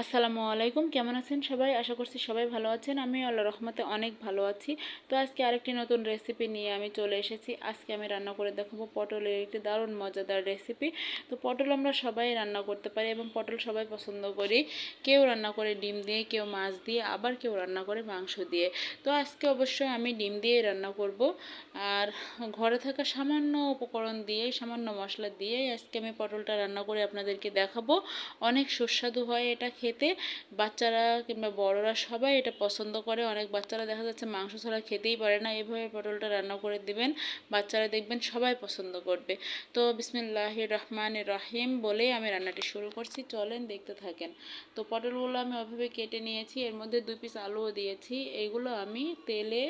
আসসালামু আলাইকুম, কেমন আছেন সবাই? আশা করছি সবাই ভালো আছেন। আমি আল্লাহর রহমতে অনেক ভালো আছি। তো আজকে আরেকটি নতুন রেসিপি নিয়ে আমি চলে এসেছি। আজকে আমি রান্না করে দেখাবো পটলের একটি দারুণ মজাদার রেসিপি। তো পটল আমরা সবাই রান্না করতে পারি এবং পটল সবাই পছন্দ করি। কেউ রান্না করে ডিম দিয়ে, কেউ মাছ দিয়ে, আবার কেউ রান্না করে মাংস দিয়ে। তো আজকে অবশ্যই আমি ডিম দিয়েই রান্না করব। আর ঘরে থাকা সামান্য উপকরণ দিয়েই, সামান্য মশলা দিয়েই আজকে আমি পটলটা রান্না করে আপনাদেরকে দেখাবো। অনেক সুস্বাদু হয় এটা খেতে। বাচ্চারা কিংবা বড়রা সবাই এটা পছন্দ করে। অনেক বাচ্চারা দেখা যাচ্ছে মাংস ছাড়া খেতেই পারে না। এভাবে পটলটা রান্না করে দিবেন, বাচ্চারা দেখবেন সবাই পছন্দ করবে। তো বিসমিল্লাহির রহমানির রহিম বলে আমি রান্নাটি শুরু করছি, চলেন দেখতে থাকেন। তো পটলগুলো আমি ওইভাবে কেটে নিয়েছি, এর মধ্যে 2 পিস আলুও দিয়েছি। এইগুলো আমি তেলে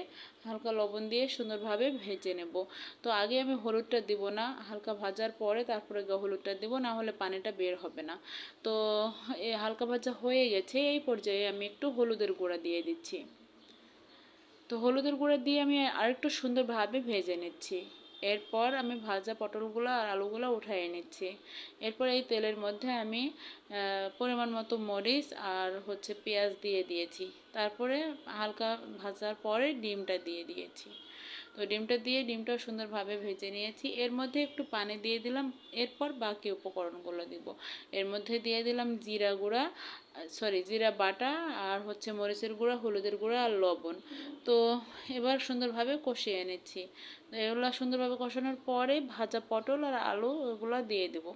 হালকা লবণ দিয়ে সুন্দরভাবে ভেজে নেব। তো আগে আমি হলুদটা দিব না, হালকা ভাজার পরে তারপরে হলুদটা দিব, না হলে পানিটা বের হবে না। তো হালকা ভাজা হয়ে গেছে, এই পর্যায়ে আমি একটু হলুদের গুঁড়া দিয়ে দিচ্ছি। তো হলুদের গুঁড়া দিয়ে আমি আরেকটু সুন্দরভাবে ভেজে নিচ্ছি। এরপর আমি ভাজা পটলগুলো আর আলুগুলো উঠিয়ে নিচ্ছি। এরপর এই তেলের মধ্যে আমি পরিমাণ মতো মরিচ আর পেঁয়াজ দিয়ে দিয়েছি। তারপরে হালকা ভাজার পরে ডিমটা দিয়ে দিয়েছি। তো ডিমটা দিয়ে ডিমটাও সুন্দরভাবে ভেজে নিয়েছি। এর মধ্যে একটু পানি দিয়ে দিলাম। এরপর বাকি উপকরণগুলো দিব। এর মধ্যে দিয়ে দিলাম জিরা বাটা, আর মরিচের গুঁড়া, হলুদের গুঁড়া আর লবণ। তো এবার সুন্দরভাবে কষিয়ে নিচ্ছি। তো এগুলো সুন্দরভাবে কষানোর পরে ভাজা পটল আর আলু ওগুলো দিয়ে দেব।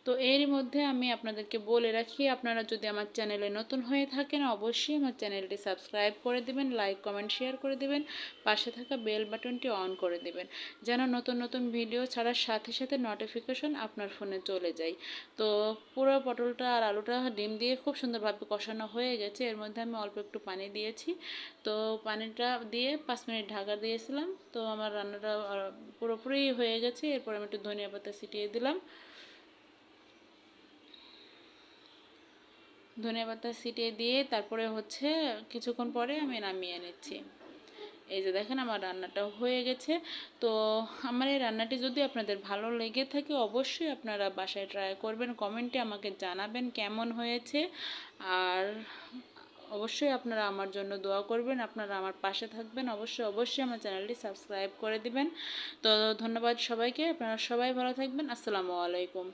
তো এরই মধ্যে আমি আপনাদেরকে বলে রাখি, আপনারা যদি আমার চ্যানেলে নতুন হয়ে থাকেন অবশ্যই আমার চ্যানেলটি সাবস্ক্রাইব করে দিবেন, লাইক কমেন্ট শেয়ার করে দিবেন, পাশে থাকা বেল বাটনটি অন করে দিবেন, যেন নতুন নতুন ভিডিও ছাড়ার সাথে সাথে নোটিফিকেশন আপনার ফোনে চলে যায়। তো পুরো পটলটা আর আলুটা ডিম দিয়ে খুব সুন্দরভাবে কষানো হয়ে গেছে। এর মধ্যে আমি অল্প একটু পানি দিয়েছি। তো পানিটা দিয়ে 5 মিনিট ঢাকা দিয়েছিলাম। তো আমার রান্নাটা পুরোপুরি হয়ে গেছে। এরপর আমি একটু ধনিয়া পাতা ছিটিয়ে দিলাম। ধনিয়া পাতা ছিটিয়ে দিয়ে তারপরে কিছুক্ষণ পরে আমি নামিয়ে নিচ্ছি। এই যে দেখেন আমার রান্নাটা হয়ে গেছে। তো আমার এই রান্নাটি যদি আপনাদের ভালো লেগে থাকে অবশ্যই আপনারা বাসায় ট্রাই করবেন, কমেন্টে আমাকে জানাবেন কেমন হয়েছে। আর অবশ্যই আপনারা আমার জন্য দোয়া করবেন, আপনারা আমার পাশে থাকবেন। অবশ্যই অবশ্যই আমার চ্যানেলটি সাবস্ক্রাইব করে দিবেন। তো ধন্যবাদ সবাইকে, আপনারা সবাই ভালো থাকবেন। আসসালামু আলাইকুম।